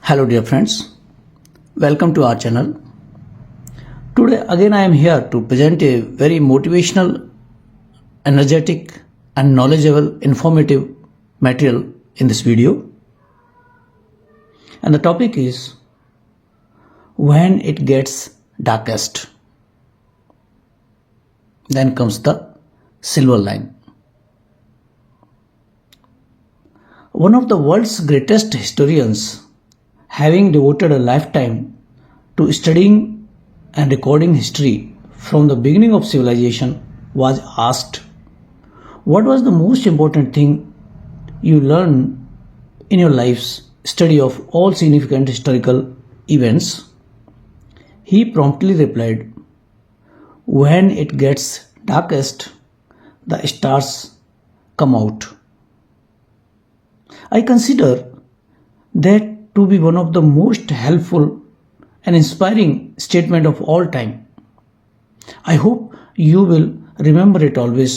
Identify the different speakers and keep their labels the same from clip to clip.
Speaker 1: Hello dear friends, welcome to our channel. Today again I am here to present a very motivational, energetic and knowledgeable, informative material in this video. And the topic is when it gets darkest, then comes the silver line. One of the world's greatest historians, having devoted a lifetime to studying and recording history from the beginning of civilization, was asked, "What was the most important thing you learned in your life's study of all significant historical events?" He promptly replied, "When it gets darkest, the stars come out." I consider that to be one of the most helpful and inspiring statement of all time. I hope you will remember it always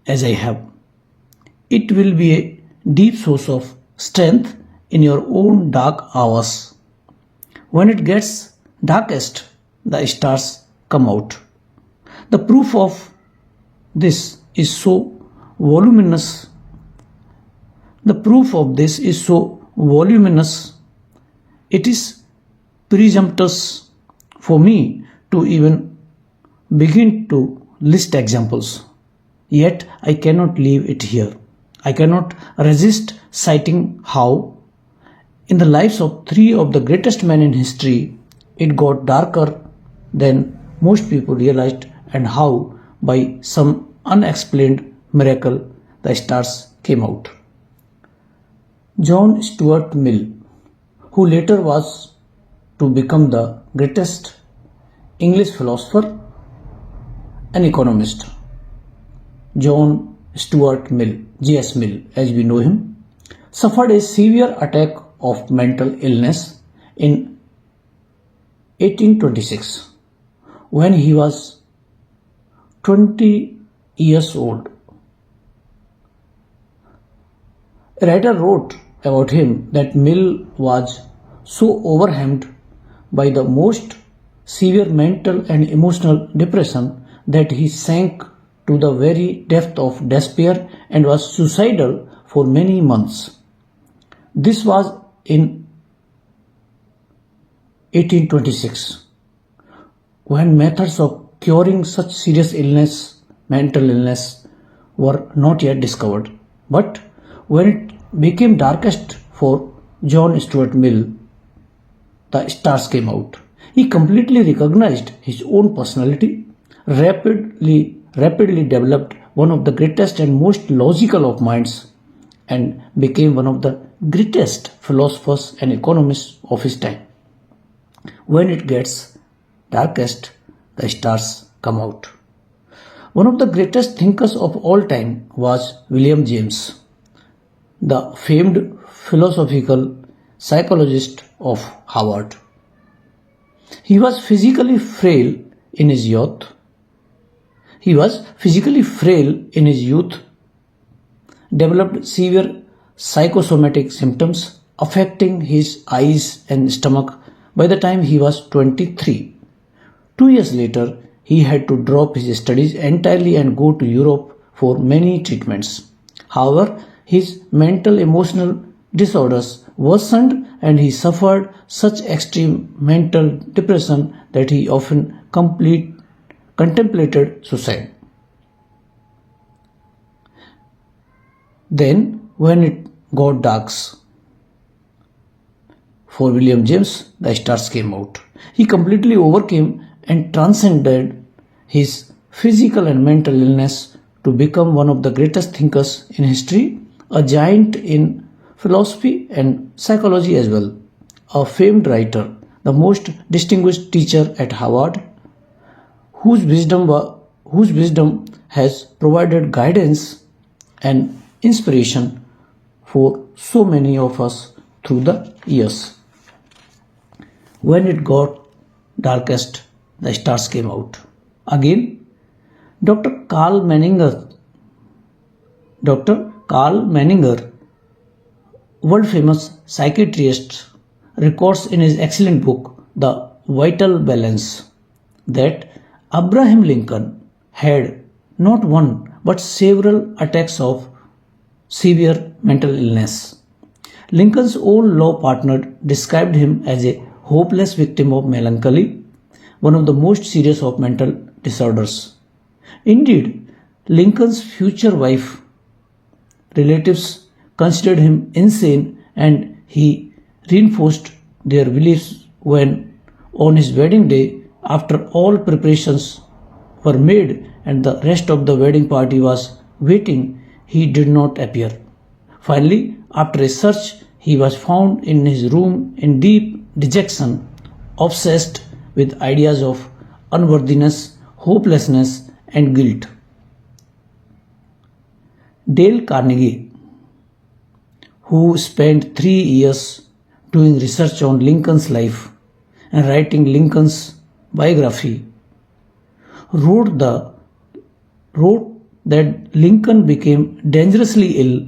Speaker 1: as I have. It will be a deep source of strength in your own dark hours. When it gets darkest, the stars come out. The proof of this is so voluminous. The proof of this is so voluminous. It is presumptuous for me to even begin to list examples. Yet I cannot leave it here. I cannot resist citing how, in the lives of three of the greatest men in history, it got darker than most people realized, and how, by some unexplained miracle, the stars came out. John Stuart Mill, who later was to become the greatest English philosopher and economist. John Stuart Mill, J.S. Mill as we know him, suffered a severe attack of mental illness in 1826 when he was 20 years old. A writer wrote about him that Mill was so overwhelmed by the most severe mental and emotional depression that he sank to the very depth of despair and was suicidal for many months. This was in 1826, when methods of curing such serious illness, mental illness, were not yet discovered. But when it became darkest for John Stuart Mill, the stars came out. He completely recognized his own personality, rapidly developed one of the greatest and most logical of minds, and became one of the greatest philosophers and economists of his time. When it gets darkest, the stars come out. One of the greatest thinkers of all time was William James, the famed philosophical psychologist of Harvard. He was physically frail in his youth. Developed severe psychosomatic symptoms affecting his eyes and stomach by the time he was 23. 2 years later, he had to drop his studies entirely and go to Europe for many treatments. However, his mental emotional disorders worsened and he suffered such extreme mental depression that he often contemplated suicide. Then, when it got dark for William James, the stars came out. He completely overcame and transcended his physical and mental illness to become one of the greatest thinkers in history, a giant in philosophy and psychology as well, a famed writer, the most distinguished teacher at Harvard, whose wisdom has provided guidance and inspiration for so many of us through the years. When it got darkest, the stars came out. Again, Dr. Carl Menninger, world famous psychiatrist, records in his excellent book, The Vital Balance, that Abraham Lincoln had not one but several attacks of severe mental illness. Lincoln's old law partner described him as a hopeless victim of melancholy, one of the most serious of mental disorders. Indeed, Lincoln's future wife relatives considered him insane, and he reinforced their beliefs when, on his wedding day, after all preparations were made and the rest of the wedding party was waiting, he did not appear. Finally, after a search, he was found in his room in deep dejection, obsessed with ideas of unworthiness, hopelessness, and guilt. Dale Carnegie, who spent 3 years doing research on Lincoln's life and writing Lincoln's biography, wrote that Lincoln became dangerously ill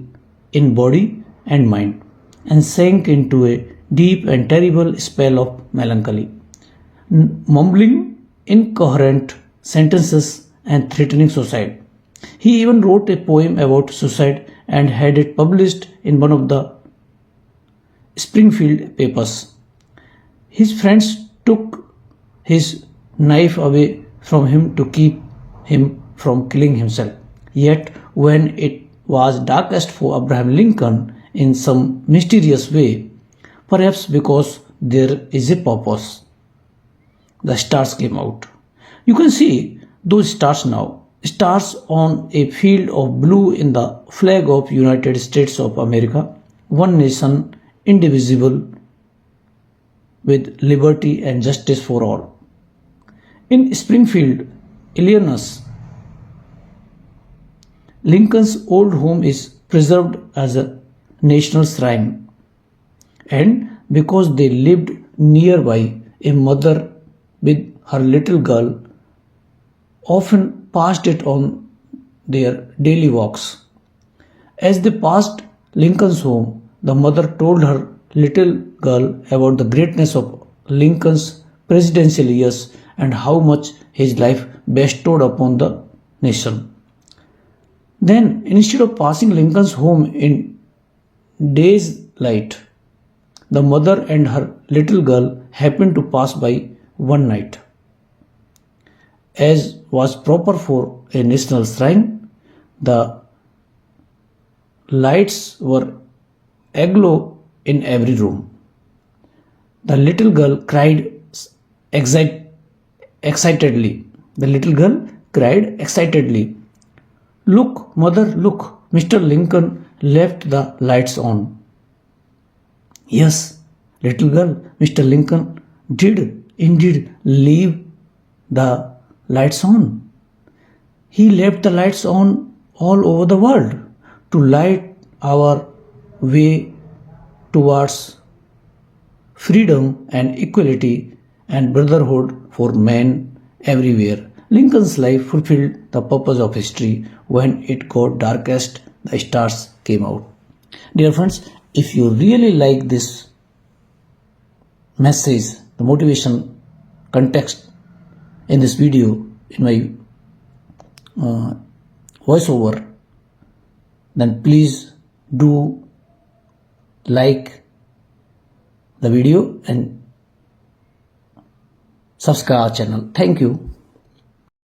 Speaker 1: in body and mind and sank into a deep and terrible spell of melancholy, mumbling incoherent sentences and threatening suicide. He even wrote a poem about suicide and had it published in one of the Springfield papers. His friends took his knife away from him to keep him from killing himself. Yet, when it was darkest for Abraham Lincoln in some mysterious way, perhaps because there is a purpose, the stars came out. You can see those stars now, stars on a field of blue in the flag of United States of America, one nation, indivisible, with liberty and justice for all. In Springfield, Illinois, Lincoln's old home is preserved as a national shrine, and because they lived nearby, a mother with her little girl often passed it on their daily walks. As they passed Lincoln's home, the mother told her little girl about the greatness of Lincoln's presidential years and how much his life bestowed upon the nation. Then, instead of passing Lincoln's home in day's light, the mother and her little girl happened to pass by one night. As was proper for a national shrine, the lights were aglow in every room. The little girl cried excitedly. The little girl cried excitedly, "Look, mother, look, Mr. Lincoln left the lights on." Yes, little girl, Mr. Lincoln did indeed leave the lights on. He left the lights on all over the world to light our way towards freedom and equality and brotherhood for men everywhere. Lincoln's life fulfilled the purpose of history. When it got darkest, the stars came out. Dear friends, if you really like this message, the motivation context in this video, in my voiceover, then please do like the video and subscribe our channel. Thank you.